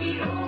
Hare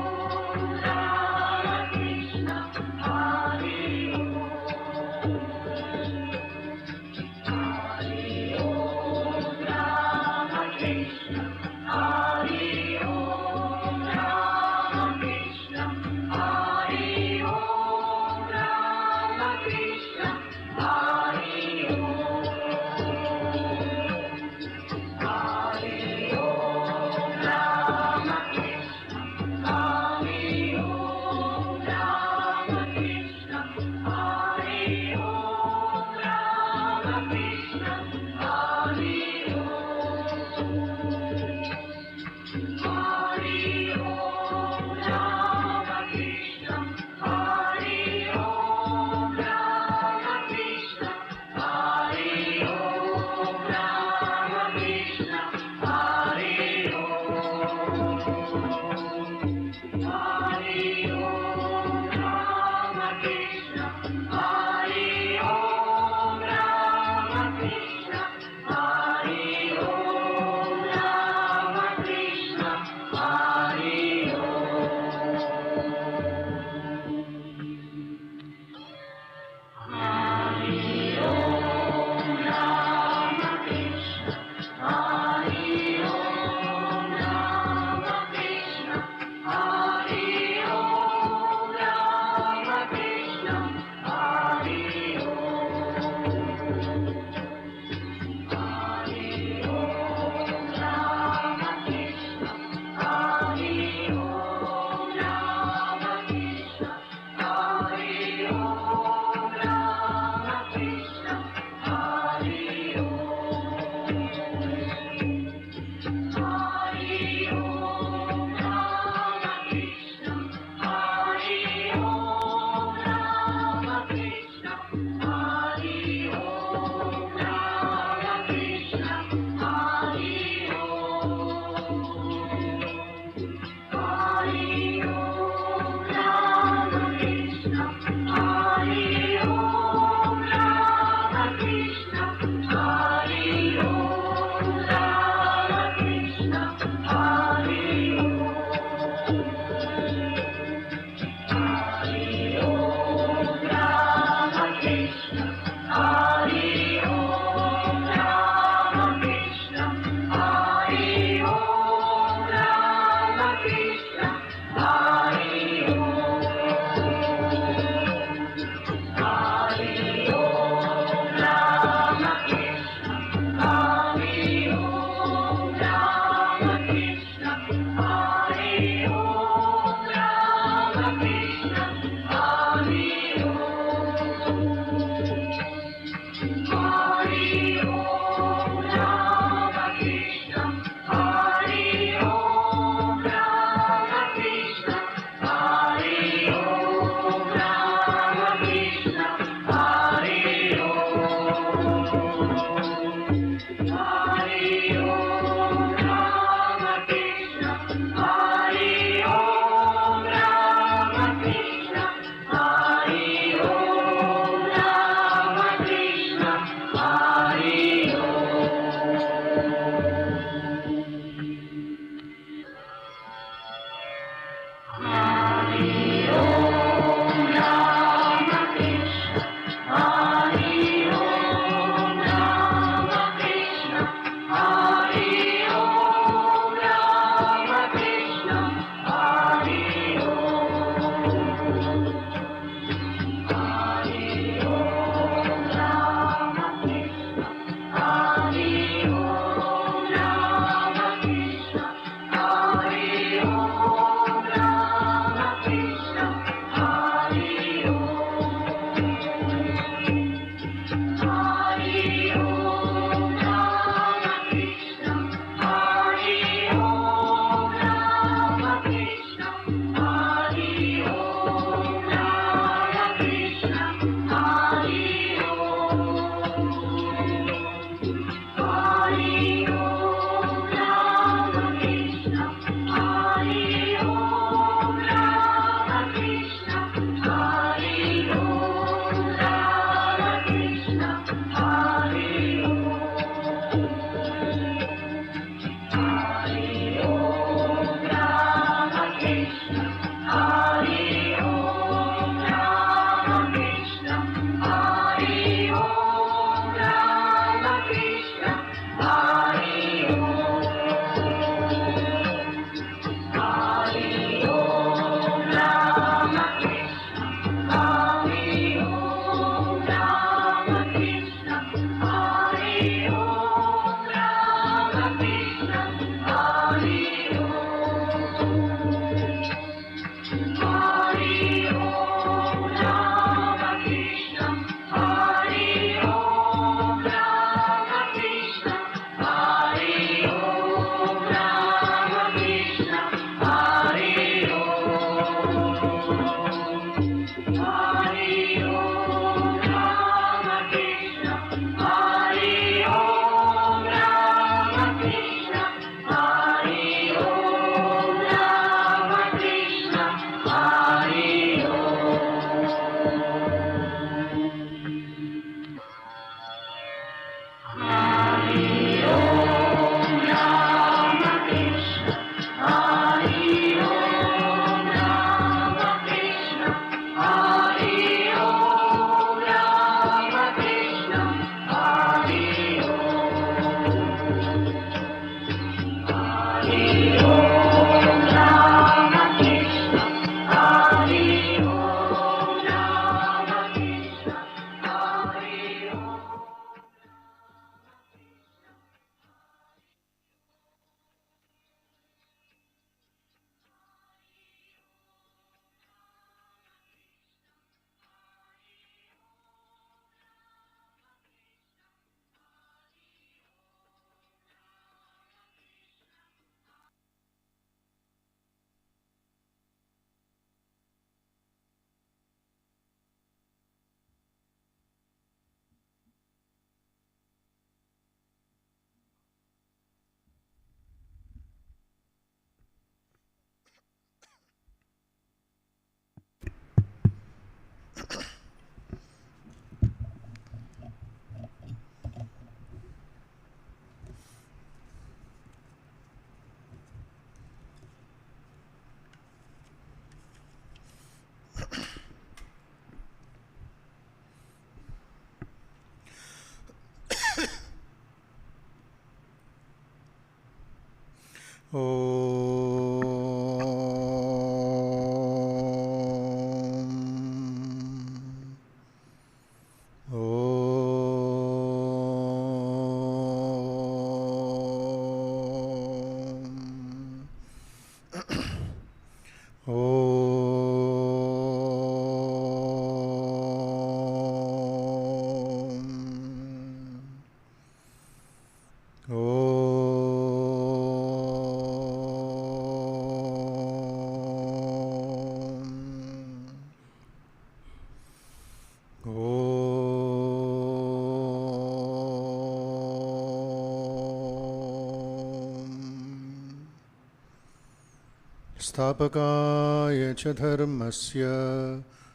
स्थापकाय च धर्मस्य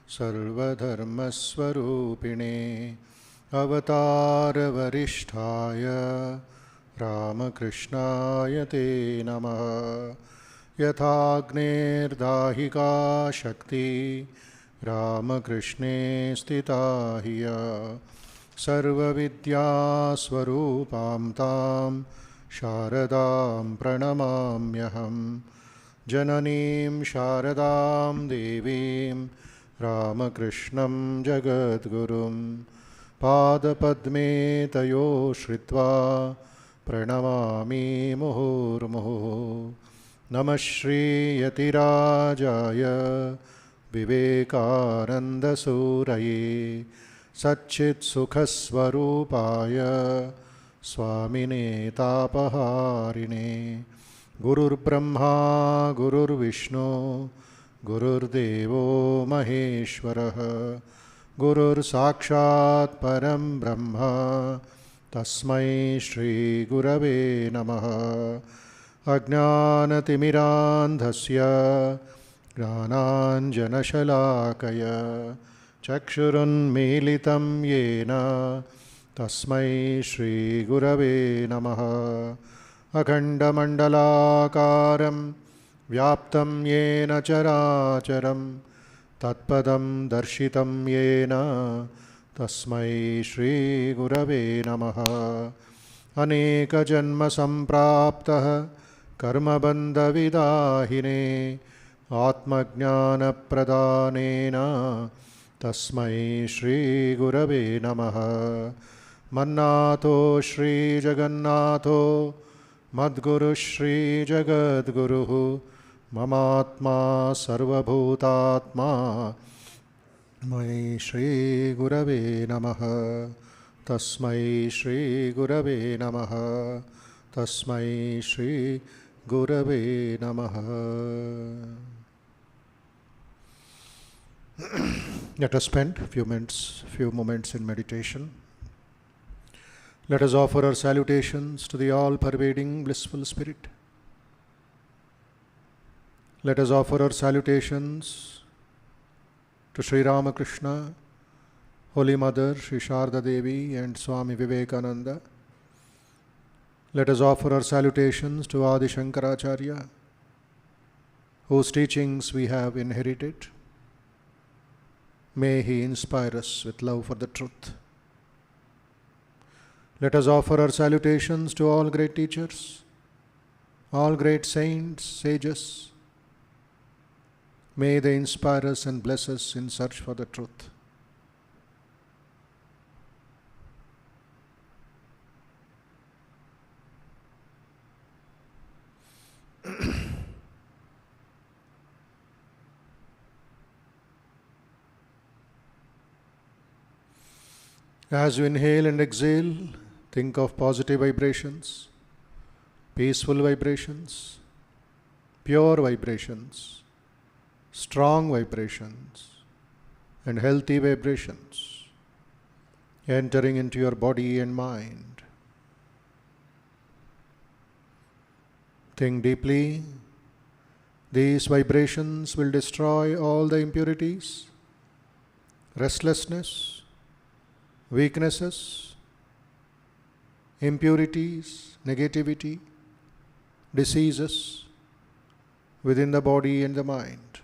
सर्वधर्मस्वरूपिणे अवतारवरिष्ठाय रामकृष्णाय ते नमः। यथाग्नेर्दाहिका शक्ति रामकृष्णे स्थिता ह्य सर्वविद्यास्वरूपां तां शारदां प्रणमाम्यहम्। जननीं शारदां देवीं रामकृष्णं जगद्गुरुं पादपद्मे तयो श्रित्वा प्रणमामि मुहुर्मुहुः। नमः श्रीयतिराजाय विवेकानन्दसूरये सच्चित्सुखस्वरूपाय स्वामिने तापहारिणे। गुरुर्ब्रह्मा गुरुर्विष्णु गुरुर्देवो महेश्वरः गुरुर्साक्षात् परं ब्रह्म तस्मै श्रीगुरवे नमः। अज्ञानतिमिरान्धस्य ज्ञानाञ्जनशलाकय चक्षुरुन्मीलितं येन तस्मै श्रीगुरवे नमः। अखण्डमण्डलाकारं व्याप्तं येन चराचरं तत्पदं दर्शितं येन तस्मै श्रीगुरवे नमः। अनेकजन्मसम्प्राप्तः कर्मबन्धविदाहिने आत्मज्ञानप्रदानेन तस्मै श्रीगुरवे नमः। मन्नाथो श्रीजगन्नाथो मद्गुरुः श्रीजगद्गुरुः ममात्मा सर्वभूतात्मा मयि श्रीगुरवे नमः। तस्मै श्रीगुरवे नमः। तस्मै श्रीगुरवे नमः। Let us spend few moments in meditation. Let us offer our salutations to the all-pervading blissful spirit. Let us offer our salutations to Sri Ramakrishna, Holy Mother Sri Sarada Devi and Swami Vivekananda. Let us offer our salutations to Adi Shankaracharya, whose teachings we have inherited. May he inspire us with love for the truth. Let us offer our salutations to all great teachers, all great saints, sages. May they inspire us and bless us in search for the truth. As you inhale and exhale, think of positive vibrations, peaceful vibrations, pure vibrations, strong vibrations, and healthy vibrations entering into your body and mind. Think deeply. These vibrations will destroy all the impurities, restlessness, weaknesses, impurities, negativity, diseases within the body and the mind.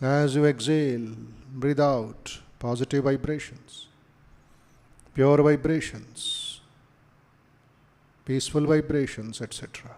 As you exhale, breathe out positive vibrations, pure vibrations, peaceful vibrations, etc.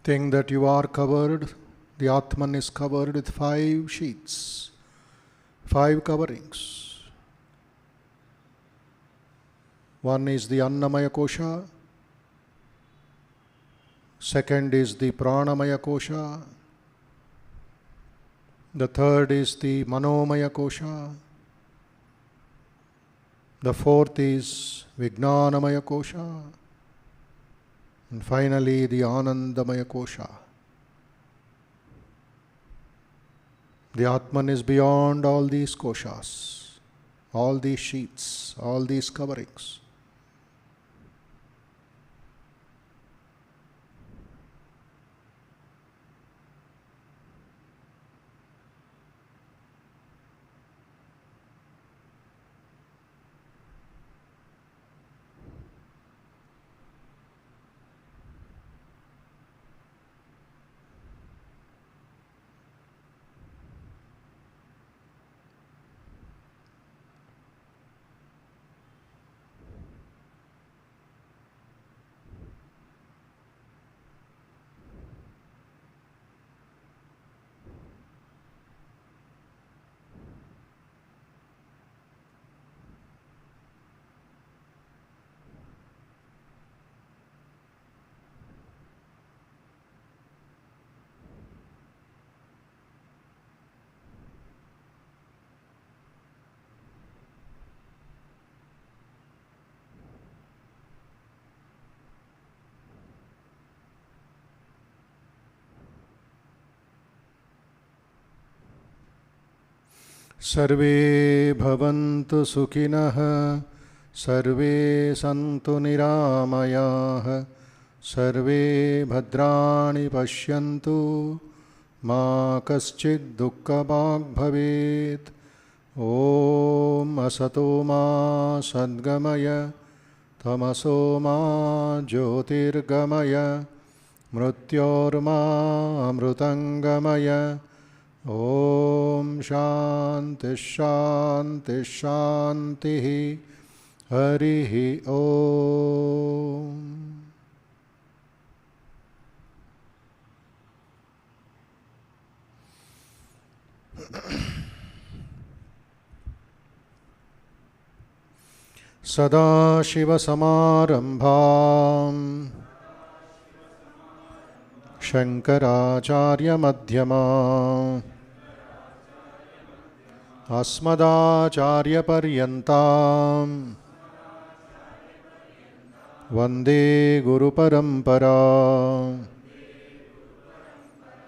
Think that you are covered, the Atman is covered with 5 sheets, 5 coverings. One is the Annamaya Kosha, second is the Pranamaya Kosha, the third is the Manomaya Kosha, the fourth is Vijnanamaya Kosha, and finally the Anandamaya Kosha. The Atman is beyond all these koshas, all these sheets, all these coverings. Sarve bhavantu sukhinah, sarve santu niramayah, sarve bhadrani pashyantu, ma kaschid dukkha bhag bhavet. Om asato ma sadgamaya, tamaso ma jyotirgamaya, mrutyorma amrutangamaya. Om Shanti Shanti Shanti Harihi Om. Sadashiva Samarambham Shankaracharya Madhyamam Asmadacharya Paryantam Vande Guru Parampara.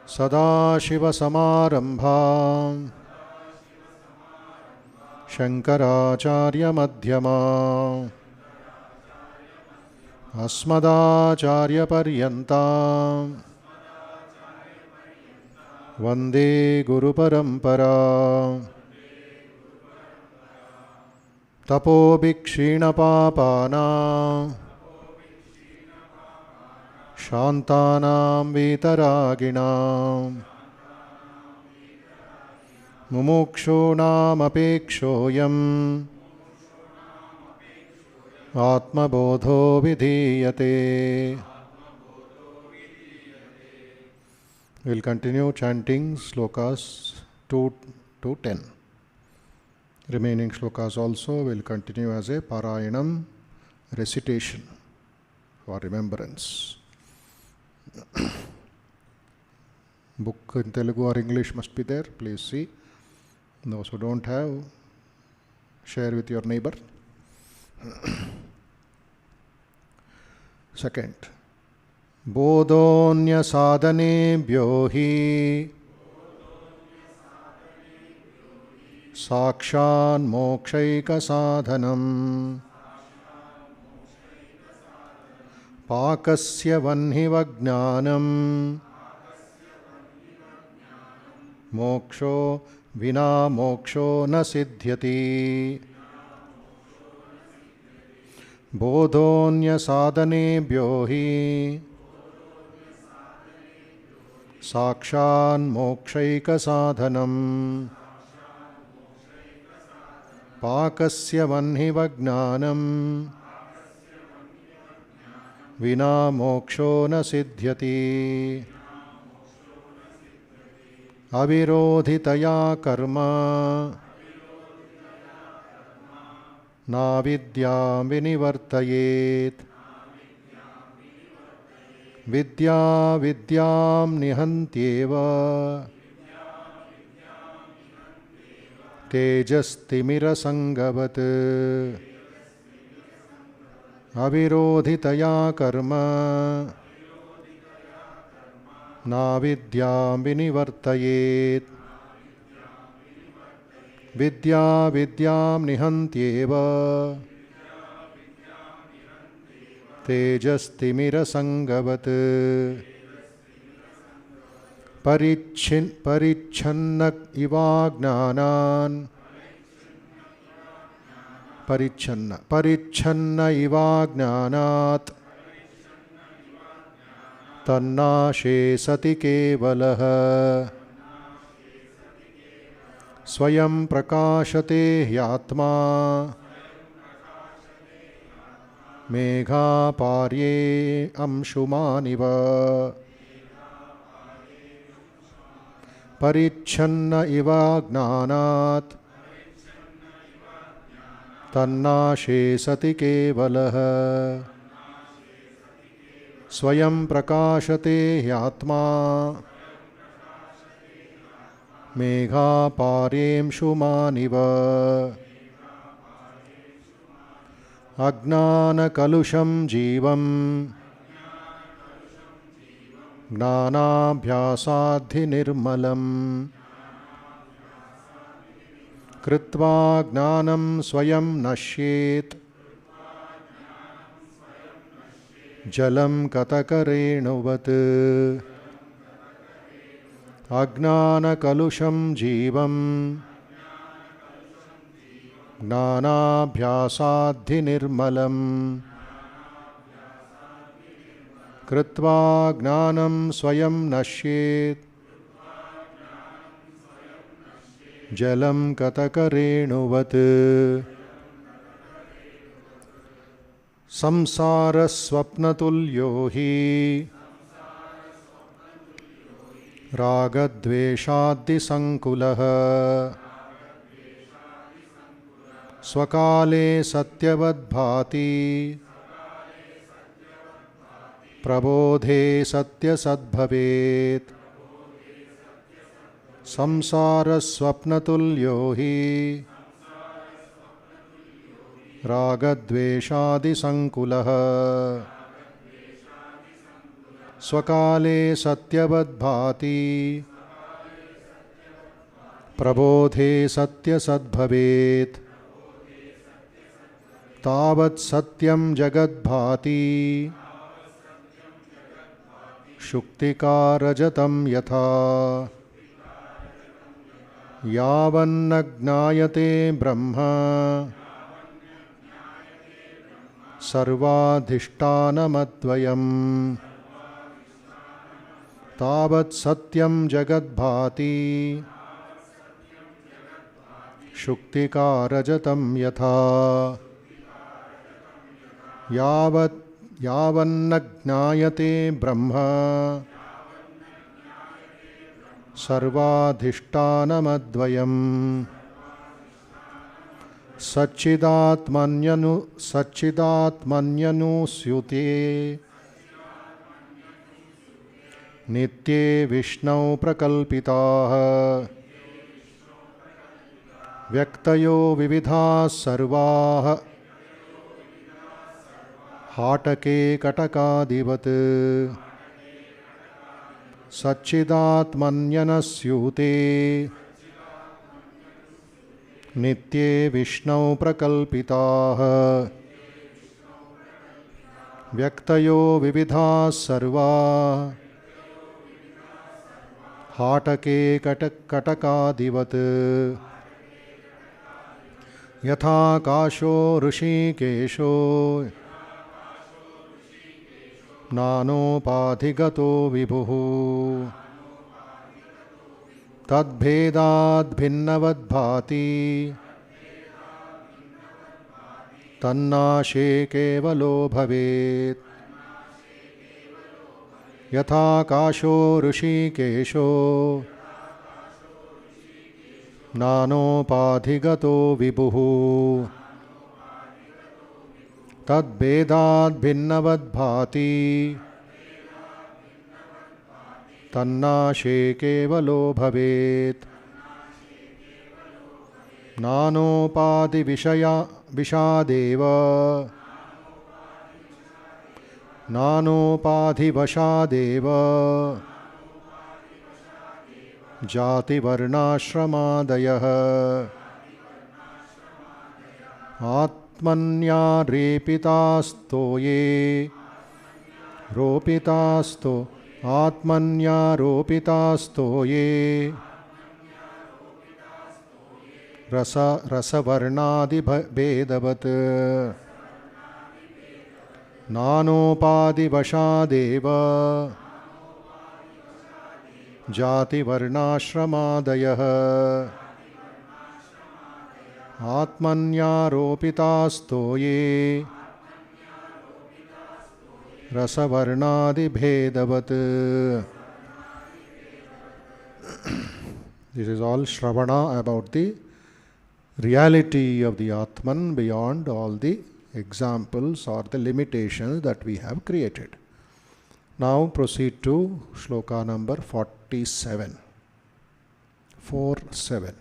Sadashiva Samarambham Shankaracharya Madhyamam Asmadacharya Paryantam Vande Guru Parampara. Tapo Bhikshina Papana Shantanam Vitaraginam Mumukshunam Apekshoyam Atma Bodho Vidhiyate. We will continue chanting slokas 2 to 10. Remaining slokas also will continue as a Parayanam recitation for remembrance. Book in Telugu or English must be there. Please see. Those who don't have, share with your neighbor. Second, Bodhonya sadhanebhyo hi sakshan mokshaika sadhanam pakasya vanhiva jnanam moksho vina moksho na siddhyati. Bodhonya sadhanebhyo hi sakshan mokshaika sadhanam pakasya vanhiva jnanam vina moksho na siddhyati. Avirodhitaya karma na vidyam vinivartayet vidya vidyam nihantyeva tejastimira sangavat. Avirodhitaya karma na vidyam vinivartayet vidya vidyam nihantyeva tejastimira sangavat. Parichanna iva jnanan parichanna iva jnanat tannashe sati kevalah swayam prakashate hyatma megha parye amshumaniva. Parichanna iva jnanat tannashe sati kevalah swayam prakashate hyatma megha parem shumaniva. Ajnana kalusham jivam gnanabhyasadhi nirmalam kritva gnanam swayam nashyet jalam katakarenuvat. Ajnana kalusham jivam gnanabhyasadhi nirmalam kritva gnanam swayam nashyet jalam katakarenuvat. Samsara swapnatulyo hi ragadveshaddi sankulah swakale satyavadbhati prabodhe satyasadbhavet. Samsara swapnatulyo hi ragadveshadi sankulah swakale satyavadbhati prabodhe satyasadbhavet. Tavat satyam jagadbhati shuktika rajatam yatha yavannagnayate brahma sarvadhishtanamadvayam. Tavat satyam jagadbhati shuktika rajatam yatha yavannagnayate brahma sarvadhishtanamadvayam. Satchidatmanyanusyute nitye vishnau prakalpitah vyaktayo vividhah sarvah हाटके कटकादिवत् सच्चिदात्मन्यनस्यूते नित्ये विष्णौ प्रकल्पिताः व्यक्तयो विविधाः सर्वाः हाटके कटकादिवत् यथाकाशो ऋषिकेशो नानोपाधिगतो विभुः तद्भेदाद्भिन्नवद्भाति तन्नाशे केवलो भवेत् यथाकाशो ऋषिकेशो नानोपाधिगतो विभुः तद्भेदाद्भिन्नवद्भाति तन्नाशे केवलो भवेत् विषादेव नानोपाधिवशादेव जातिवर्णाश्रमादयः आत्मन्यारेपितास्तो ये रोपितास्तो आत्मन्यारोपितास्तो ये रसवर्णादिभेदवत् नानोपाधिवशादेव जातिवर्णाश्रमादयः आत्मन्यारोपितास्तो ये रसवर्णादिभेदवत्. This is all Shravana about the reality of the Atman beyond all the examples or the limitations that we have created. Now proceed to shloka number 47. 47.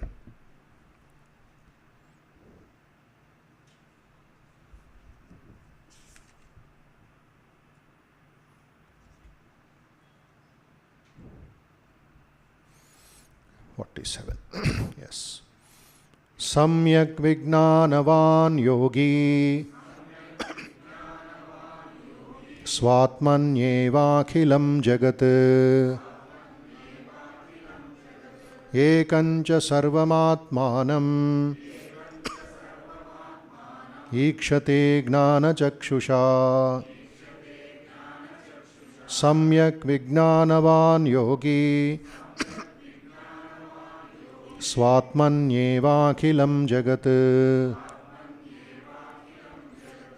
Yes. Samyak Vijnanavan Yogi Swatmanyevakhilam Jagat Ekancha Sarvamatmanam Ikshate Gnana Chakshusha. Samyak Vijnanavan Yogi Swatmanyevakhilam Jagat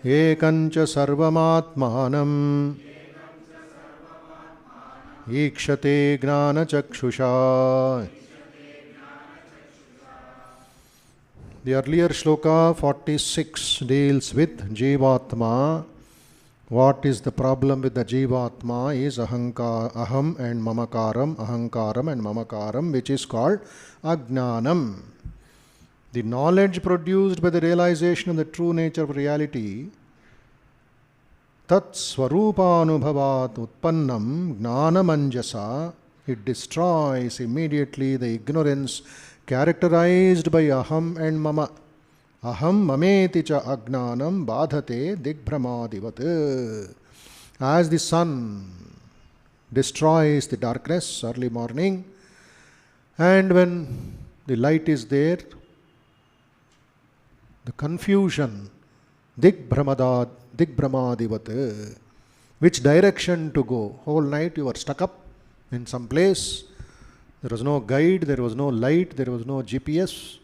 Ekancha Sarvamatmanam Ikshate Gnana Chakshusha. The earlier shloka 46 deals with Jivatma. What is the problem with the Jivatma is aham and mamakaram, ahankaram and mamakaram, which is called Ajnanam. The knowledge produced by the realization of the true nature of reality, Tat Swarupanubhavat Utpannam Gnanamanjasa, it destroys immediately the ignorance characterized by aham and mama. Aham mameti cha agnanam badhate digbramadivat. As the sun destroys the darkness early morning, and when the light is there, the confusion, digbramadivat, which direction to go. Whole night you were stuck up in some place. There was no guide, there was no light, there was no GPS.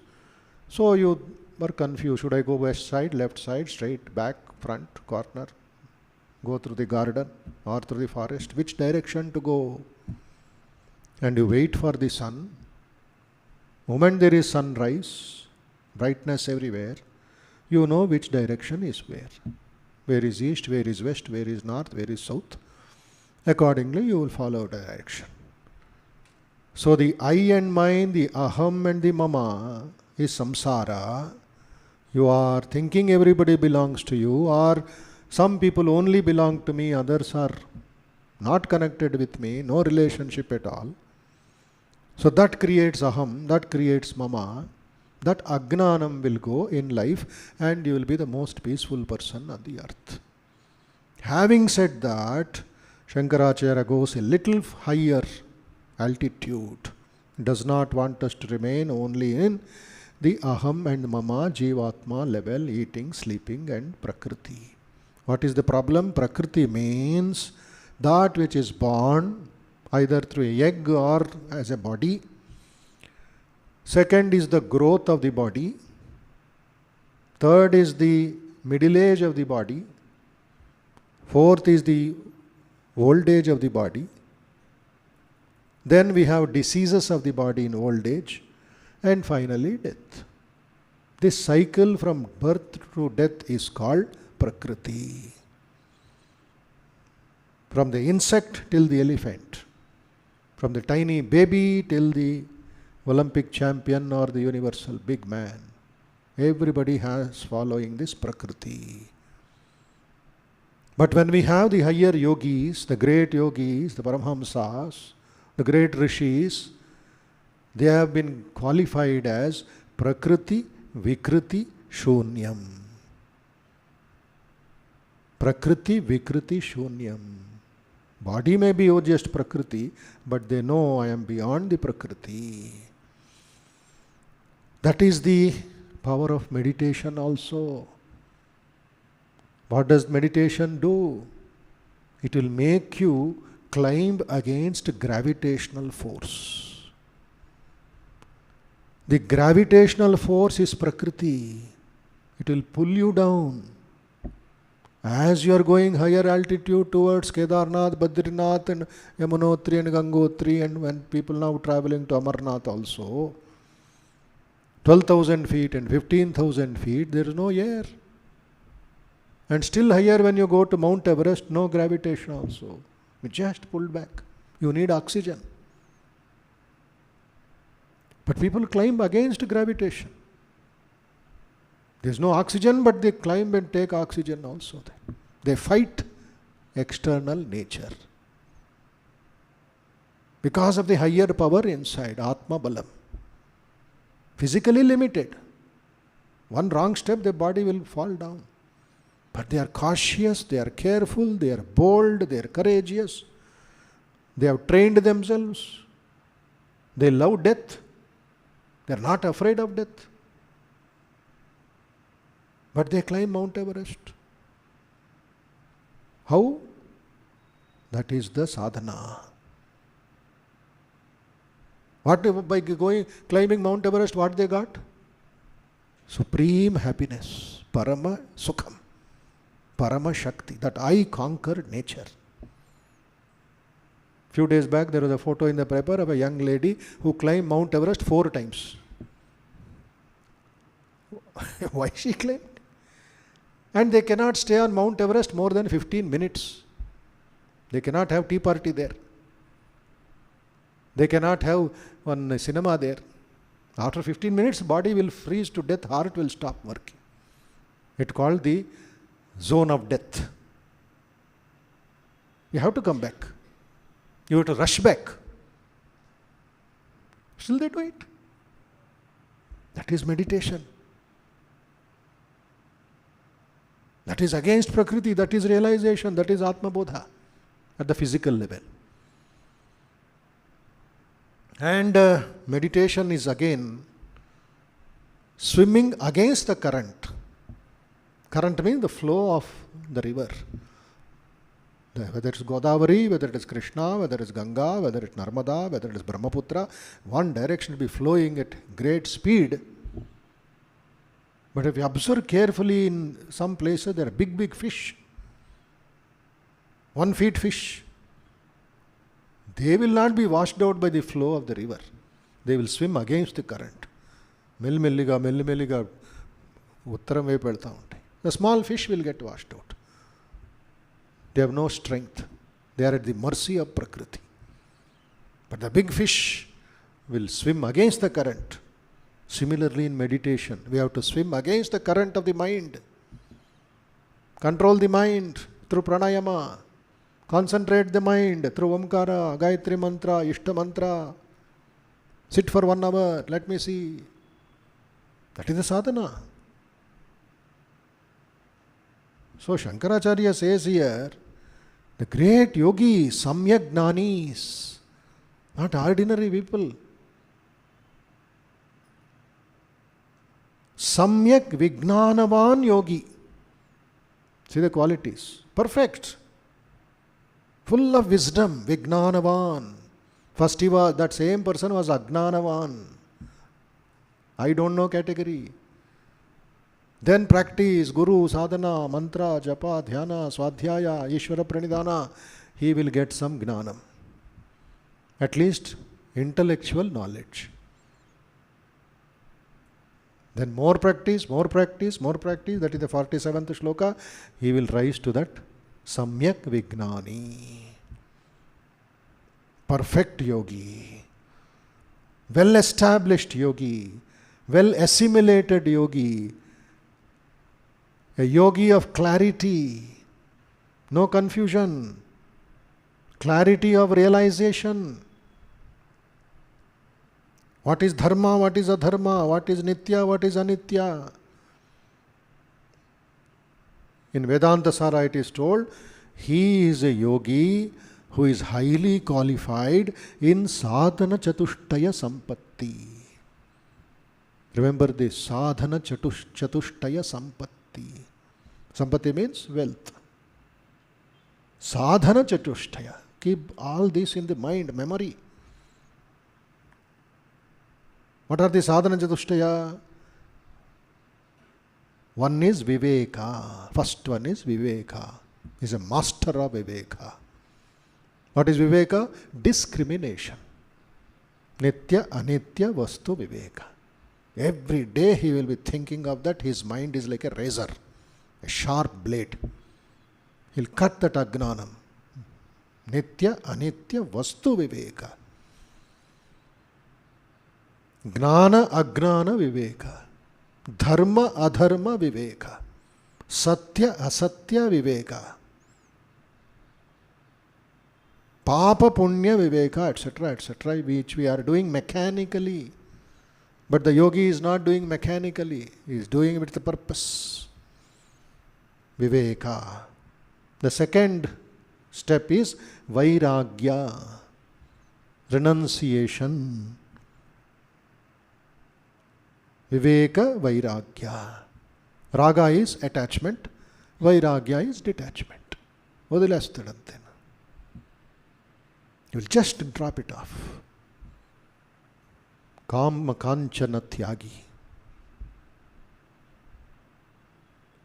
So you were confused. Should I go west side, left side, straight, back, front, corner, go through the garden or through the forest? Which direction to go? And you wait for the sun. Moment there is sunrise, brightness everywhere, you know which direction is where. Where is east, where is west, where is north, where is south. Accordingly, you will follow direction. So the I and mine, the aham and the mama is samsara. You are thinking everybody belongs to you, or Some people only belong to me, others are not connected with me, no relationship at all. So that creates aham, that creates mama, that ajnanam will go in life and you will be the most peaceful person on the earth. Having said that, Shankaracharya goes a little higher altitude, does not want us to remain only in the aham and mama, jivatma level, eating, sleeping and prakriti. What is the problem? Prakriti means that which is born either through a egg or as a body. Second is the growth of the body. Third is the middle age of the body. Fourth is the old age of the body. Then we have diseases of the body in old age. And finally death. This cycle from birth to death is called Prakriti. From the insect till the elephant. From the tiny baby till the Olympic champion or the universal big man. Everybody has following this Prakriti. But when we have the higher yogis, the great yogis, the Paramahamsas, the great rishis, they have been qualified as Prakriti, Vikriti, Shunyam. Prakriti, Vikriti, Shunyam. Body may be just Prakriti, but they know I am beyond the Prakriti. That is the power of meditation also. What does meditation do? It will make you climb against gravitational force. The gravitational force is Prakriti. It will pull you down. As you are going higher altitude towards Kedarnath, Badrinath and Yamunotri and Gangotri, and when people now traveling to Amarnath also, 12,000 feet and 15,000 feet, there is no air. And still higher when you go to Mount Everest, no gravitation also. You just pulled back. You need oxygen. But people climb against gravitation. There is no oxygen, but they climb and take oxygen also. They fight external nature. Because of the higher power inside, Atma Balam. Physically limited. One wrong step, the body will fall down. But they are cautious, they are careful, they are bold, they are courageous. They have trained themselves. They love death. They are not afraid of death. But they climb Mount Everest. How? That is the sadhana. What by climbing Mount Everest, what they got? Supreme happiness, Parama Sukham, Parama Shakti, that I conquered nature. Few days back there was a photo in the paper of a young lady who climbed Mount Everest 4 times. Why she climbed? And they cannot stay on Mount Everest more than 15 minutes. They cannot have tea party there. They cannot have one cinema there. After 15 minutes, body will freeze to death, heart will stop working. It's called the zone of death. You have to come back. You have to rush back. Still they do it. That is meditation. That is against Prakriti, that is realization, that is Atma Bodha at the physical level. And meditation is again swimming against the current. Current means the flow of the river. Whether it's Godavari, whether it is Krishna, whether it's Ganga, whether it's Narmada, whether it is Brahmaputra, one direction will be flowing at great speed. But if you observe carefully, in some places there are big, big fish. 1 feet fish. They will not be washed out by the flow of the river. They will swim against the current. Melliga, uttaram వైపు వెళ్తా ఉంటాయి. The small fish will get washed out. They have no strength. They are at the mercy of Prakriti. But the big fish will swim against the current. Similarly in meditation, we have to swim against the current of the mind. Control the mind through pranayama. Concentrate the mind through Omkara, Gayatri mantra, Ishta mantra. Sit for 1 hour, let me see. That is the sadhana. So Shankaracharya says here, the great yogis, samyak jnanis, not ordinary people. Samyak vijnanavan yogi. See the qualities. Perfect. Full of wisdom, vijnanavan. First he was, that same person was ajnanavan. I don't know category. Then practice, guru, sadhana, mantra, japa, dhyana, swadhyaya, ishvara pranidhana. He will get some gnanam. At least intellectual knowledge. Then more practice, more practice, more practice. That is the 47th shloka. He will rise to that samyak vijnani. Perfect yogi. Well established yogi. Well assimilated yogi. A yogi of clarity, no confusion, clarity of realization. What is dharma, what is adharma, what is nitya, what is anitya. In Vedanta Sara it is told, he is a yogi who is highly qualified in sadhana chatushtaya sampatti. Remember this, sadhana chatushtaya sampatti. Sampatti means wealth. Sadhana chatushtaya. Keep all this in the mind, memory. What are the sadhana chatushtaya? One is viveka. First one is viveka. He is a master of viveka. What is viveka? Discrimination. Nitya, anitya, vastu viveka. Every day he will be thinking of that. His mind is like a razor, a sharp blade. He'll cut that ajnanam. Nitya, anitya, vastu viveka. Gnana, agnana viveka. Dharma, adharma viveka. Satya, asatya viveka. Papa, punya viveka, etc., which we are doing mechanically. But the yogi is not doing mechanically. He is doing it with the purpose. Viveka. The second step is vairagya. Renunciation. Viveka, vairagya. Raga is attachment. Vairagya is detachment. Odilastadantena. You will just drop it off. Kama kanchana tyagi.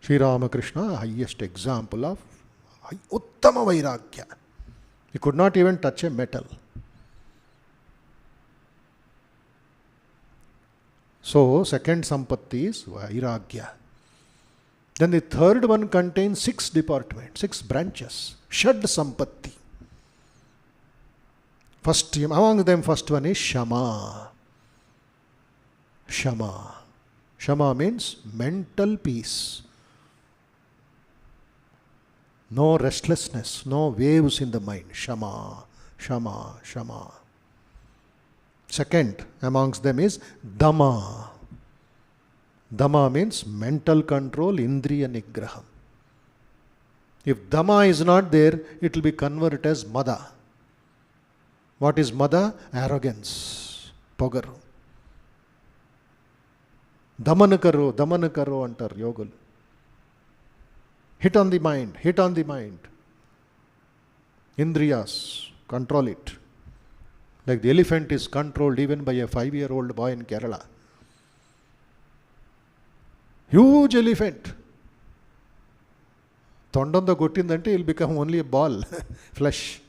Sri Ramakrishna, highest example of uttama vairagya. He could not even touch a metal. So, second sampatti is vairagya. Then the third one contains 6 departments, 6 branches. Shad sampatti. First, among them, first one is shama. Shama. Shama means mental peace. No restlessness, no waves in the mind. Shama, shama, shama. Second amongst them is Dhamma. Dhamma means mental control, indriya nigraham. If Dhamma is not there, it will be converted as Mada. What is Mada? Arrogance, Pogaru. Damanakaro antar yogul. Hit on the mind, hit on the mind. Indriyas, control it. Like the elephant is controlled even by a 5-year-old boy in Kerala. Huge elephant. Tondanda gottindante he will become only a ball, flesh.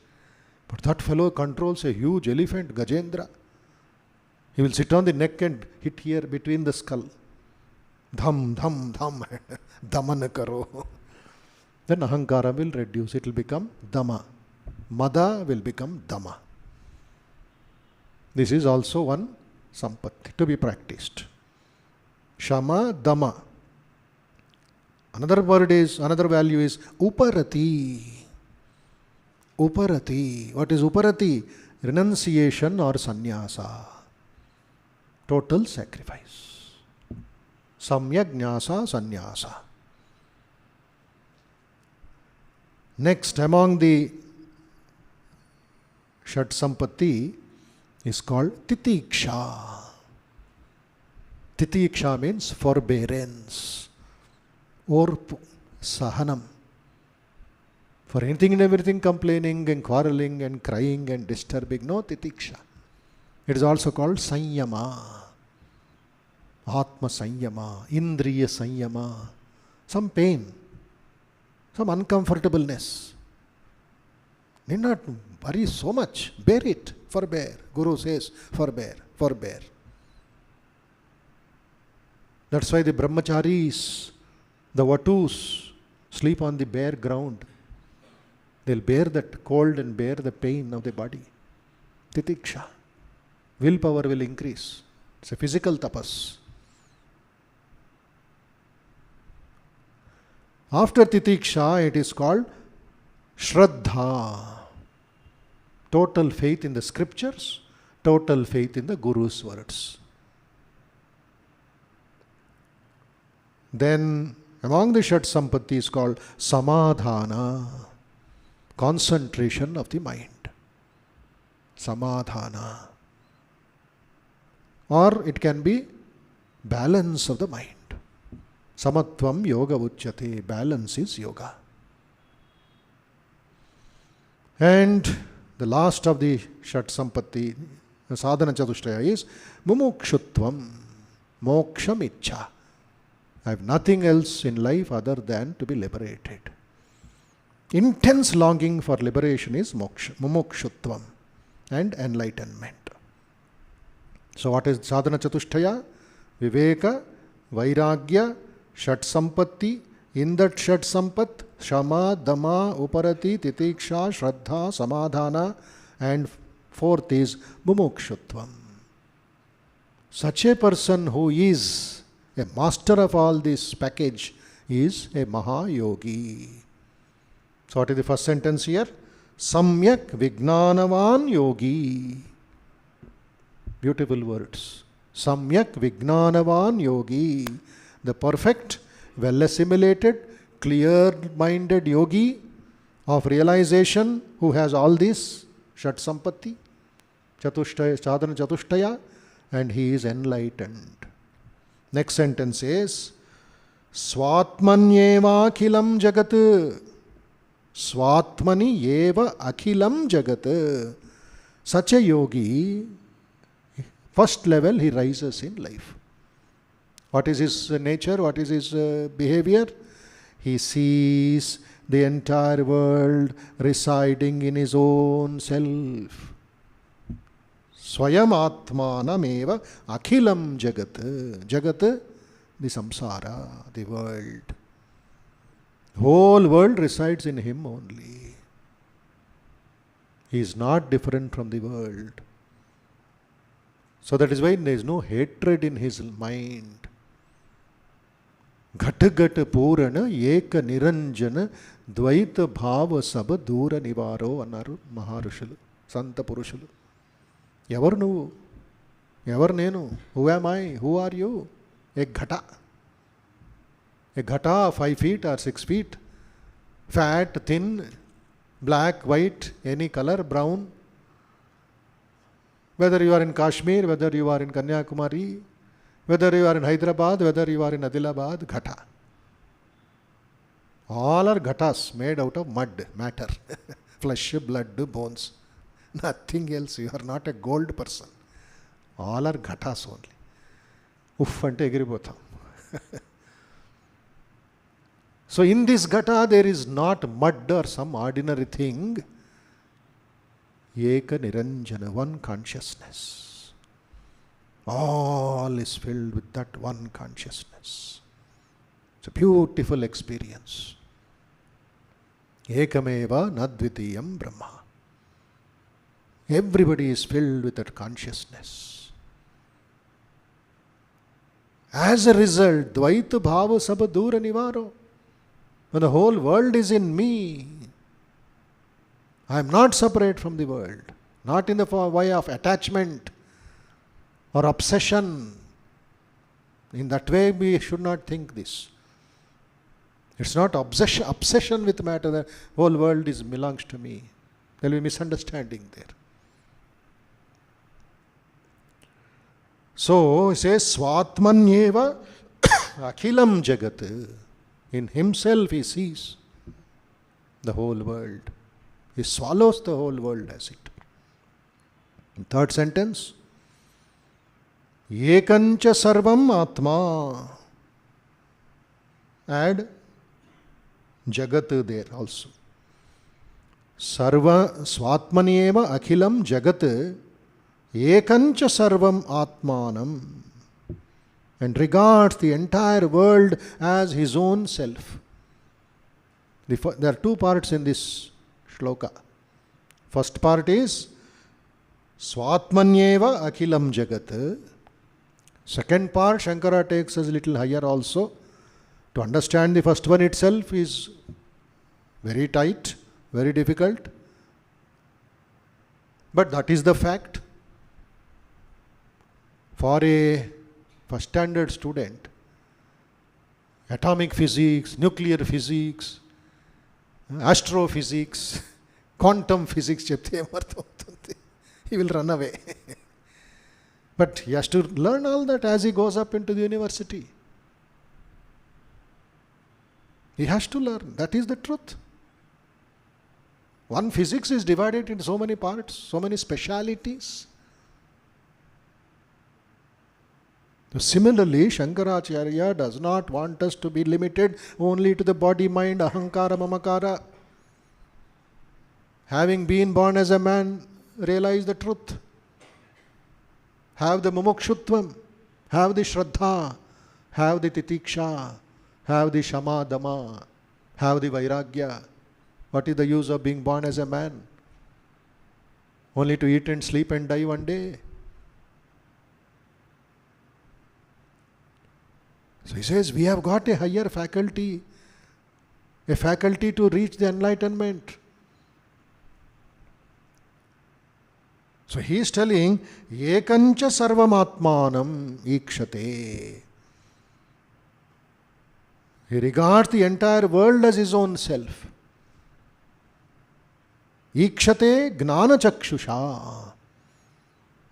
But that fellow controls a huge elephant, Gajendra. He will sit on the neck and hit here between the skull. Dham, dham, dham, damana karo. Then ahankara will reduce. It will become dhamma. Mada will become dhamma. This is also one sampatti to be practiced. Shama, dhamma. Another value is uparati. Uparati. What is uparati? Renunciation or sannyasa. Total sacrifice. Samyak jnasa sannyasa. Next, among the Shat Sampatti is called Titiksha. Titiksha means forbearance or sahanam. For anything and everything complaining and quarreling and crying and disturbing, no titiksha. It is also called sanyama, Atma sanyama, Indriya sanyama. Some pain, some uncomfortableness. Need not worry so much. Bear it. Forbear. Guru says, forbear, forbear. That's why the brahmacharis, the vatus, sleep on the bare ground. They'll bear that cold and bear the pain of the body. Titiksha. Willpower will increase. It's a physical tapas. After titiksha, it is called shraddha. Total faith in the scriptures, total faith in the Guru's words. Then, among the Shat Sampatti is called samadhana, concentration of the mind. Samadhana. Or it can be balance of the mind. Samatvam yoga uchyate. Balance is yoga. And the last of the Shat Sampatti, sadhana chatushtaya, is mumukshutvam, moksham ichcha. I have nothing else in life other than to be liberated. Intense longing for liberation is moksha, mumukshutvam, and enlightenment. So what is sadhana chatushtaya? Viveka, vairagya, Shat Sampatti. In that Shat Sampat, Shama, Dama, Uparati, Titiksha, Shraddha, Samadhana, and fourth is Mumukshutvam. Such a person who is a master of all this package is a Mahayogi. So what is the first sentence here? Samyak Vijnanavan Yogi. Beautiful words. Samyak Vijnanavan Yogi. The perfect, well assimilated, clear-minded yogi of realization who has all this, Shat Sampatti, Chatushtaya, Sadhana Chatushtaya, and he is enlightened. Next sentence is Swatmani eva akhilam jagat. Swatmani eva akhilam jagat. Such a yogi, first level he rises in life. What is his nature? What is his behavior? He sees the entire world residing in his own self. Swayam Atmanam eva akhilam jagat. Jagat, the samsara, the world. Whole world resides in him only. He is not different from the world. So that is why there is no hatred in his mind. Ghat ghat purana eka niranjana dvaita bhava saba dura nivaro annaru Maharishulu, Santa Purushulu. Evaru nuvu? Evaru nenu? Who am I? Who are you? A ghata. A ghata 5 feet or 6 feet. Fat, thin, black, white, any color, brown. Whether you are in Kashmir, whether you are in Kanyakumari, whether you are in Hyderabad, whether you are in Adilabad, ghata. All are ghatas made out of mud, matter, flesh, blood, bones. Nothing else. You are not a gold person. All are ghatas only. Uff ante egiripotham. So in this ghata there is not mud or some ordinary thing. Eka niranjana, one consciousness. All is filled with that one consciousness. It's a beautiful experience. Ekameva nadvitiyam Brahma. Everybody is filled with that consciousness. As a result, Dvaita Bhava Saba Dura Nivaro. When the whole world is in me, I am not separate from the world. Not in the way of attachment or obsession. In that way, we should not think this. It's not obsession with matter. The whole world belongs to me. There will be misunderstanding there. So, he says, Swatmanyeva Akhilam Jagat. In himself he sees the whole world. He swallows the whole world as it. In third sentence, Ekancha Sarvam Atma. Add Jagat there also. Swatmanyeva Akhilam Jagat Ekancha Sarvam Atmanam, and regards the entire world as his own self. There are two parts in this shloka. First part is Swatmanyeva Akhilam Jagat. Second part, Sankara takes us a little higher also. To understand the first one itself is very tight, very difficult. But that is the fact. For a first standard student, atomic physics, nuclear physics, astrophysics, quantum physics, he will run away. But he has to learn all that as he goes up into the university. He has to learn. That is the truth. One physics is divided into so many parts, so many specialities. So similarly, Shankaracharya does not want us to be limited only to the body, mind, ahankara, mamakara. Having been born as a man, realize the truth. Have the mumukshutvam, have the shraddha, have the titiksha, have the shama dama, have the vairagya. What is the use of being born as a man? Only to eat and sleep and die one day. So he says, we have got a higher faculty, a faculty to reach the enlightenment. So he is telling, Ekancha sarvam atmanam ikshate. He regards the entire world as his own self. Ikshate gnana chakshusha.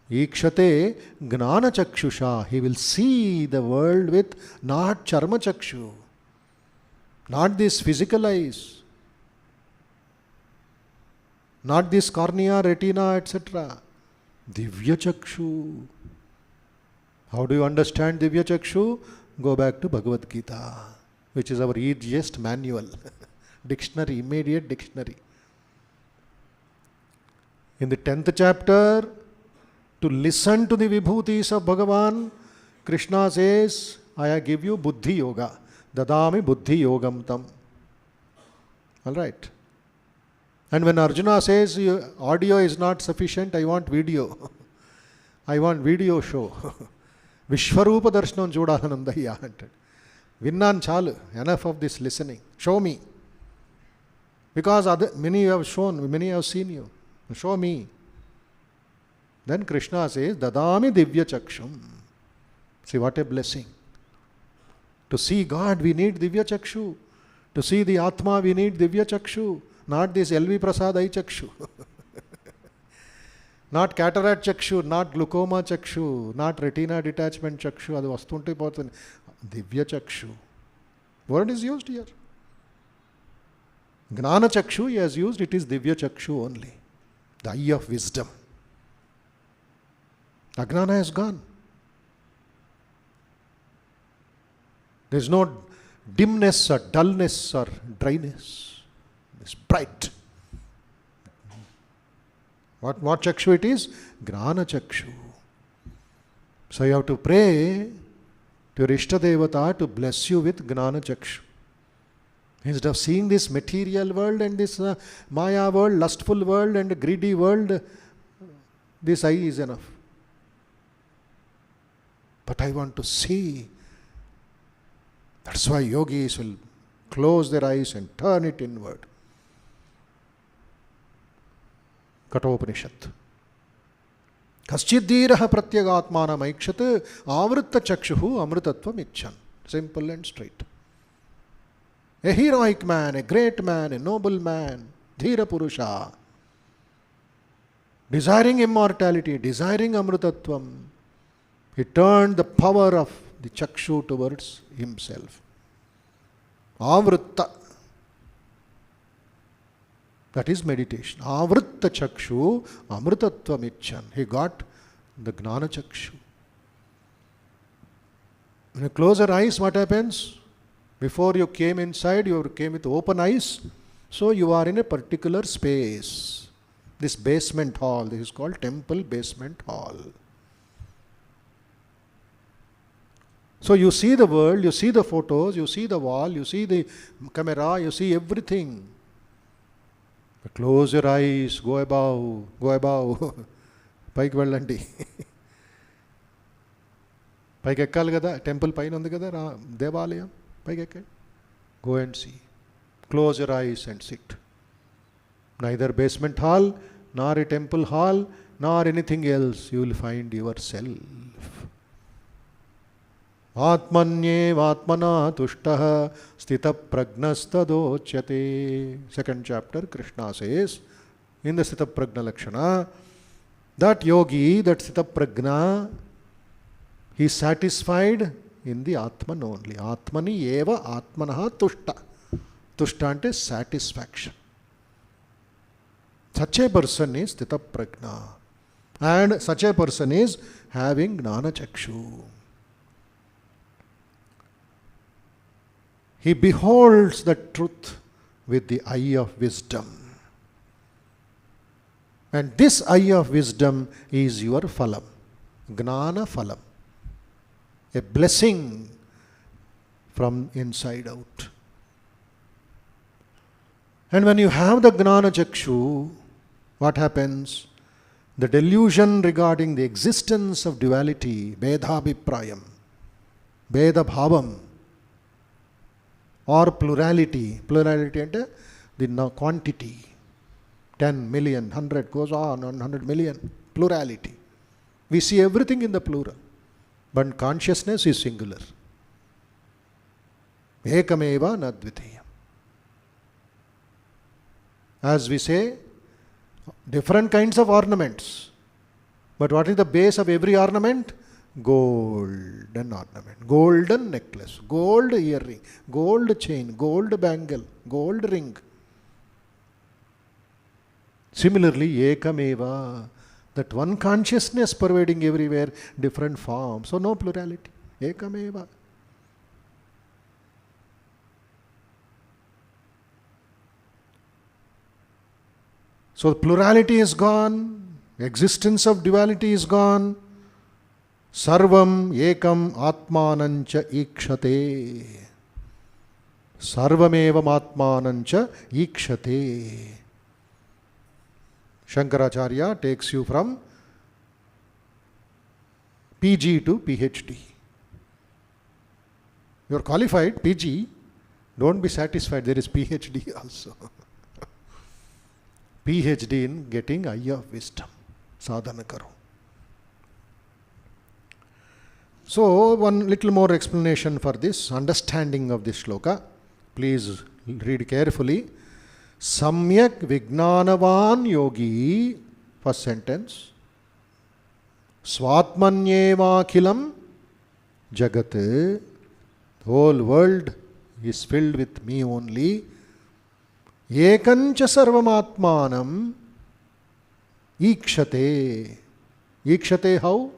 Ikshate gnana chakshusha. He will see the world with not charma chakshu, not these physical eyes, not this cornea, retina, etc. Divya chakshu. How do you understand Divya chakshu? Go back to Bhagavad Gita, which is our easiest manual. Dictionary, immediate dictionary. In the 10th chapter, to listen to the vibhutis of Bhagavan, Krishna says, I give you buddhi yoga. Dadami buddhi yogam tam. Alright. And when Arjuna says, audio is not sufficient, I want video. I want video show. Vishwarupa darshanam judahanandaya. Vinnan chalu. Enough of this listening. Show me. Because many have shown, many have seen you. Show me. Then Krishna says, Dadami divya chakshum. See what a blessing. To see God, we need divya chakshu. To see the Atma, we need divya chakshu. Not this LV Prasad eye chakshu. Not cataract chakshu, not glaucoma chakshu, not retina detachment chakshu. Adu vastunte potundi. Divya chakshu. Word is used here. Gnana chakshu he has used, it is divya chakshu only. The eye of wisdom. Agnana has gone. There is no dimness or dullness or dryness. It's bright. What chakshu it is? Gnana chakshu. So you have to pray to your Ishta Devata to bless you with Gnana chakshu. Instead of seeing this material world and this Maya world, lustful world and greedy world, this eye is enough. But I want to see. That's why yogis will close their eyes and turn it inward. Kathopanishad. Kaschidhiraha pratyagatmanam aikshat avritta chakshuhu amrutatvam icchan. Simple and straight. A heroic man, a great man, a noble man, Dhira Purusha, desiring immortality, desiring amrutatvam, he turned the power of the chakshu towards himself. Avritta. That is meditation. Avritta chakshu amrutatvam icchan. He got the gnana chakshu. When you close your eyes, what happens? Before you came inside, you came with open eyes. So you are in a particular space. This basement hall, this is called temple basement hall. So you see the world, you see the photos, you see the wall, you see the camera, you see everything. But close your eyes, go above, go above. Paiki vellandi. Paiki ekkali kada, temple paina undi kada, devalayam. Go and see. Close your eyes and sit. Neither basement hall, nor a temple hall, nor anything else. You will find yourself. Atmanye Atmana tushtaha stita pragnastadochate. Second chapter, Krishna says in the stita pragna lakshana that yogi, that stita pragna, he is satisfied in the Atman only. Atmani eva Atmanaha tushta. Tushta ante satisfaction. Such a person is Stita Prajna. And such a person is having Gnana Chakshu. He beholds the truth with the eye of wisdom. And this eye of wisdom is your phalam. Gnana phalam. A blessing from inside out. And when you have the Gnana Chakshu, what happens? The delusion regarding the existence of duality, Vedhabhiprayam, Veda Bhavam, or plurality. Plurality ante the quantity. 10 million, 100 goes on 100 million. Plurality. We see everything in the plural. But consciousness is singular. Ekameva nadvitiyam. As we say, different kinds of ornaments. But what is the base of every ornament? Golden ornament. Golden necklace, gold earring, gold chain, gold bangle, gold ring. Similarly, Ekameva. That one consciousness pervading everywhere, different forms. So no plurality. Ekameva. So plurality is gone. Existence of duality is gone. Sarvam ekam atmanancha ikshate. Sarvamevam atmanancha ikshate. Shankaracharya takes you from PG to PhD. You are qualified, PG. Don't be satisfied, there is PhD also. PhD in getting eye of wisdom. Sadhana karo. So, one little more explanation for this, understanding of this shloka. Please read carefully. Samyak Vijnanavan Yogi, first sentence. Swatmanyevakhilam Jagat, the whole world is filled with me only. Ekancha sarvamatmanam ikshate. Ikshate how?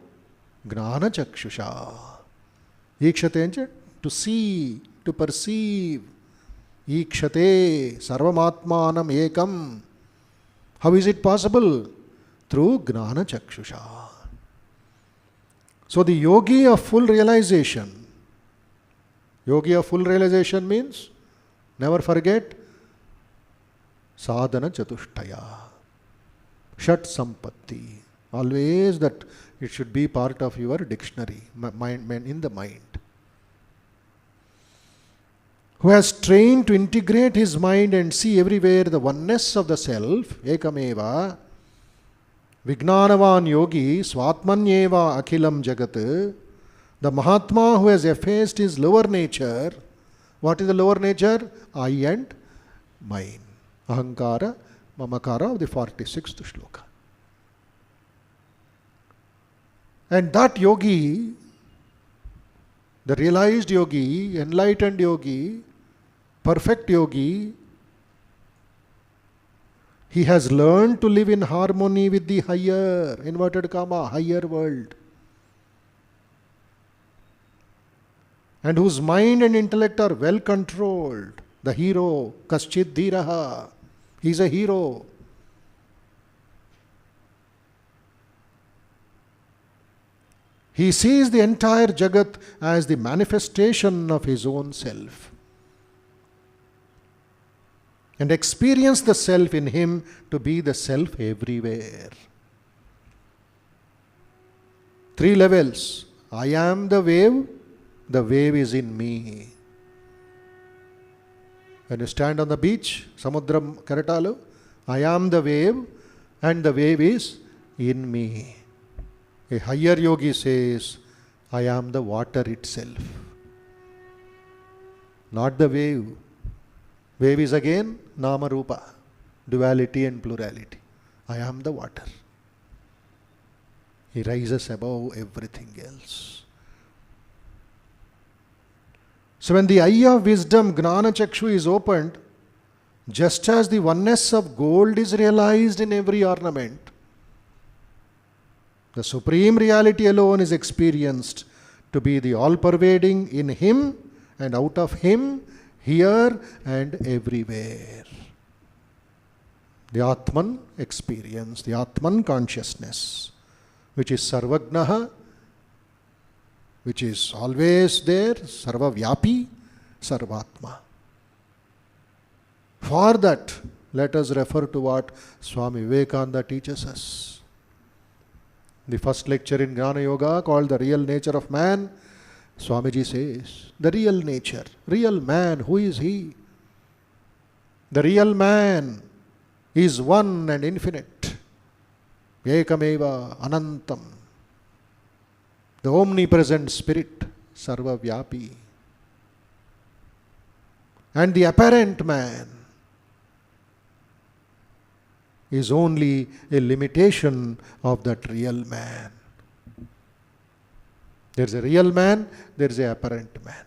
Gnana chakshusha. Ikshate to see, to perceive. Ikshate sarvamatmanam ekam. How is it possible? Through gnana chakshusha. So the yogi of full realization. Yogi of full realization means, never forget, sadhana chatushtaya. Shat sampatti. Always that it should be part of your dictionary, mind, in the mind. who has trained to integrate his mind and see everywhere the oneness of the self, ekameva, Vijnanavan yogi, swatmanyeva akhilam jagat, the Mahatma who has effaced his lower nature. What is the lower nature? I and mine. Ahankara, Mamakara of the 46th shloka. And that yogi, the realized yogi, enlightened yogi, perfect yogi, he has learned to live in harmony with the higher, inverted comma, higher world. And whose mind and intellect are well controlled. The hero, Kaschid Dhiraha, he is a hero. He sees the entire Jagat as the manifestation of his own self and experience the self in him to be the self everywhere. 3 levels. I am the wave is in me. When you stand on the beach, Samudram Karatalu, I am the wave and the wave is in me. A higher yogi says, I am the water itself. Not the wave. Wave is again Nama Rupa, duality and plurality. I am the water. He rises above everything else. So when the eye of wisdom, Gnana Chakshu, is opened, just as the oneness of gold is realized in every ornament, the supreme reality alone is experienced to be the all-pervading in him and out of him, here and everywhere. The Atman experience, the Atman consciousness, which is Sarvagnaha, which is always there, Sarvavyapi, Sarvatma. For that, let us refer to what Swami Vivekananda teaches us. The first lecture in Jnana Yoga, called The Real Nature of Man, Swamiji says, the real nature, real man, who is he? The real man is one and infinite. Ekameva Anantam. The omnipresent spirit, Sarvavyapi. And the apparent man is only a limitation of that real man. There is a real man, there is an apparent man.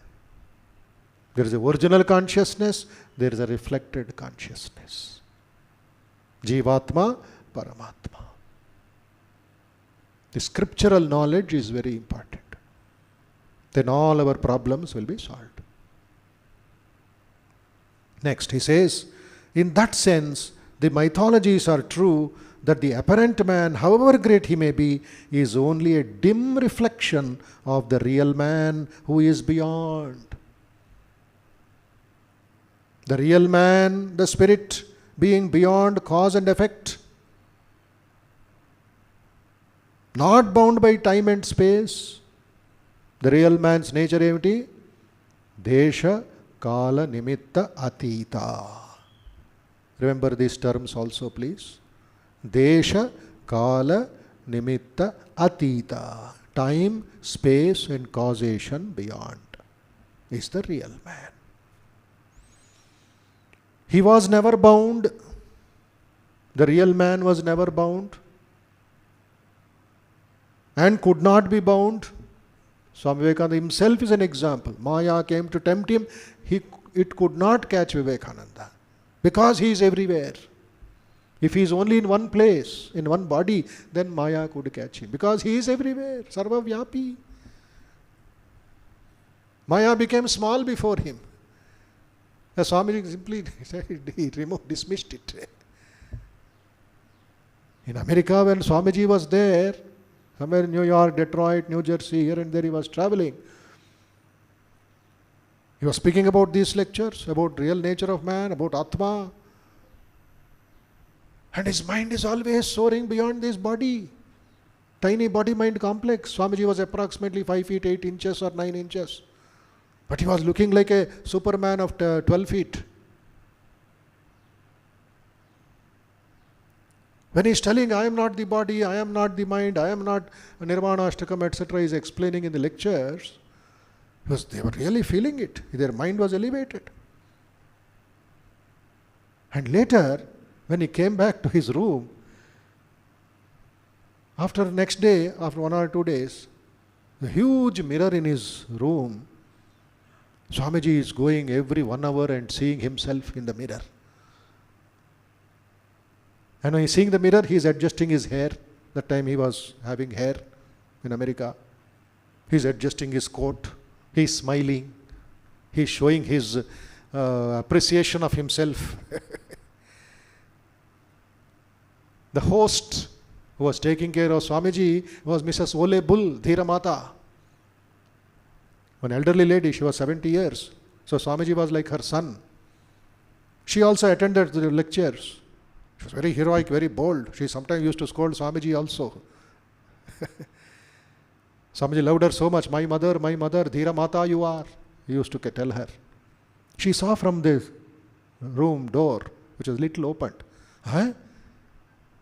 There is a original consciousness, there is a reflected consciousness. Jivatma, Paramatma. The scriptural knowledge is very important. Then all our problems will be solved. Next, he says, in that sense, the mythologies are true that the apparent man, however great he may be, is only a dim reflection of the real man who is beyond. The real man, the spirit, being beyond cause and effect, not bound by time and space. The real man's nature is Desha, Kala, Nimitta, Atita. Remember these terms also, please. Desha, Kala, Nimitta, Atita. Time, space and causation beyond is the real man. He was never bound. The real man was never bound and could not be bound. Swami Vivekananda himself is an example. Maya came to tempt him. It could not catch Vivekananda because he is everywhere. If he is only in one place, in one body, then Maya could catch him because he is everywhere. Sarvavyapi. Maya became small before him. The Swami simply he dismissed it. In America, when Swamiji was there, somewhere in New York, Detroit, New Jersey, here and there he was traveling. He was speaking about these lectures, about real nature of man, about Atma. And his mind is always soaring beyond this body. Tiny body-mind complex. Swamiji was approximately 5 feet 8 inches or 9 inches. But he was looking like a Superman of 12 feet. When he is telling, I am not the body, I am not the mind, I am not Nirvana Ashtakam, etc., he is explaining in the lectures, because they were really feeling it. Their mind was elevated. And later, when he came back to his room, after next day, after 1 or 2 days, the huge mirror in his room, Swamiji is going every 1 hour and seeing himself in the mirror. And when he's seeing the mirror, he is adjusting his hair. That time he was having hair in America. He's adjusting his coat. He's smiling. He's showing his appreciation of himself. The host who was taking care of Swamiji was Mrs. Ole Bull, Dhira Mata. An elderly lady, she was 70 years. So Swamiji was like her son. She also attended the lectures. She was very heroic, very bold. She sometimes used to scold Swamiji also. Swamiji loved her so much. My mother, Dhira Mata you are. He used to tell her. She saw from the room door, which was little opened.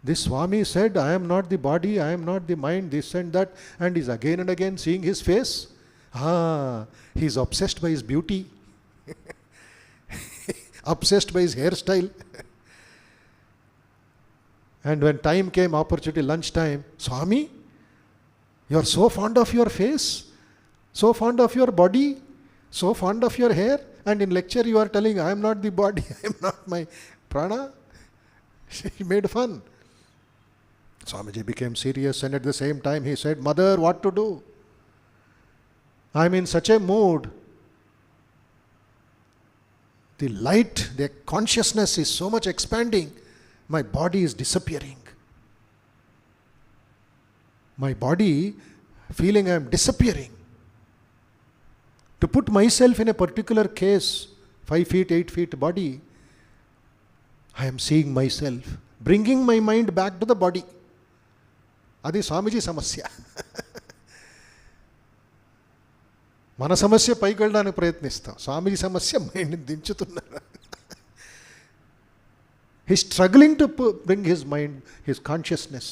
This Swami said, I am not the body, I am not the mind, this and that. And is again and again seeing his face. He is obsessed by his beauty. Obsessed by his hairstyle. And when time came, opportunity, lunchtime, Swami, you are so fond of your face, so fond of your body, so fond of your hair, and in lecture you are telling, I am not the body, I am not my prana. He made fun. Swamiji became serious, and at the same time he said, Mother, what to do? I am in such a mood. The light, the consciousness is so much expanding. My body is disappearing. My body, feeling I am disappearing. To put myself in a particular case, 5 feet, 8 feet body, I am seeing myself, bringing my mind back to the body. Adi Swamiji samasya. మన సమస్య పైకి వెళ్ళడానికి ప్రయత్నిస్తాం. స్వామీజీ సమస్య మైండ్ని దించుతున్నారు. He's struggling to bring his mind, his consciousness.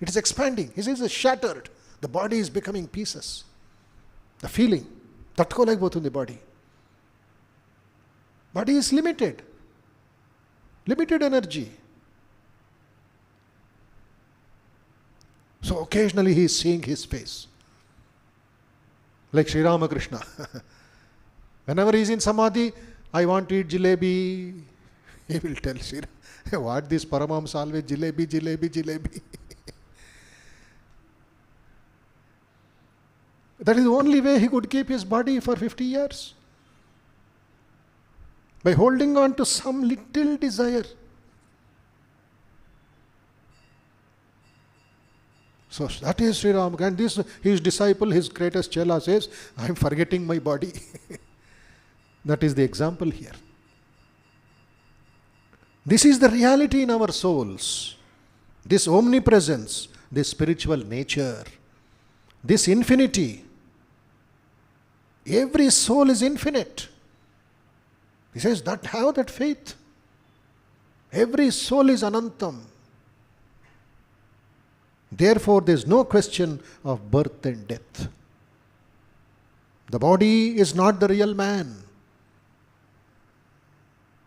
It is expanding. His is shattered. The body is becoming pieces. The feeling. తట్టుకోలేకపోతుంది body. Body is limited. Limited energy. So occasionally he is seeing his face. Like Sri Ramakrishna. Whenever he is in samadhi, I want to eat jalebi. He will tell Sri what this Paramams always jalebi, jalebi, jalebi. That is the only way he could keep his body for 50 years. By holding on to some little desire. So that is Sri Ram. And this, his disciple, his greatest chela says, I am forgetting my body. That is the example here. This is the reality in our souls. This omnipresence, this spiritual nature, this infinity. Every soul is infinite. He says, have that faith. Every soul is anantam. Therefore, there is no question of birth and death. The body is not the real man.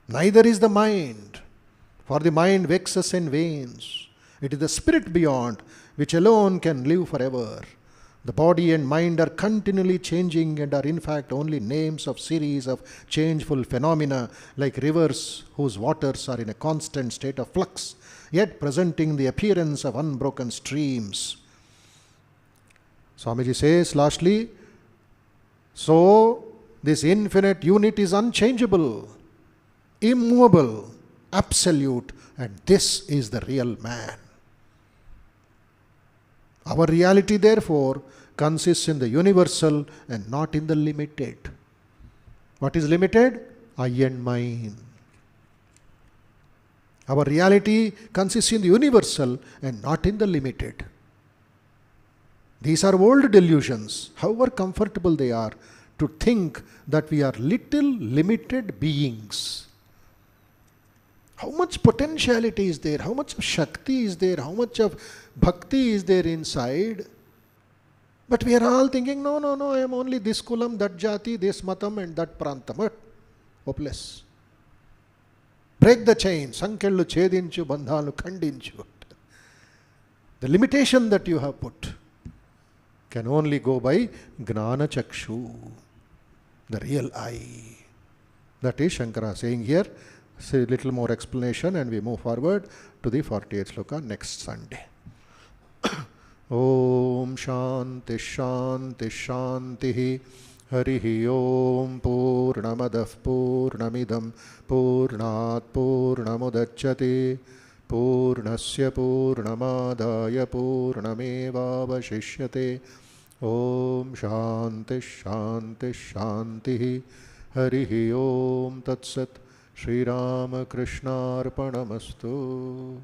Neither is the mind. For the mind vexes and wanes. It is the spirit beyond which alone can live forever. The body and mind are continually changing and are in fact only names of series of changeful phenomena like rivers whose waters are in a constant state of flux, yet presenting the appearance of unbroken streams. Swamiji says lastly, so this infinite unit is unchangeable, immovable, absolute, and this is the real man. Our reality, therefore, consists in the universal and not in the limited. What is limited? I and mine. Our reality consists in the universal and not in the limited. These are old delusions, however comfortable they are. to think that we are little limited beings. How much potentiality is there? How much of Shakti is there? How much of Bhakti is there inside? But we are all thinking, no, I am only this kulam, that jati, this matam and that prantam. But hopeless. Break the chain. Sankellu chedinchu, bandhalu khandinchu. The limitation that you have put can only go by Gnana Chakshu, the real I. That is Sankara saying here. Say a little more explanation and we move forward to the 48th sloka next Sunday. Om Shanti Shanti Shanti Harihi Om Purnamadah Purnamidam Purnat Purnamudachyate Purnasya Purnamadaya Purnamevavashishyate Om Shanti Shanti Shanti Harihi Om Tat Sat Sri Ramakrishna Arpanamastu.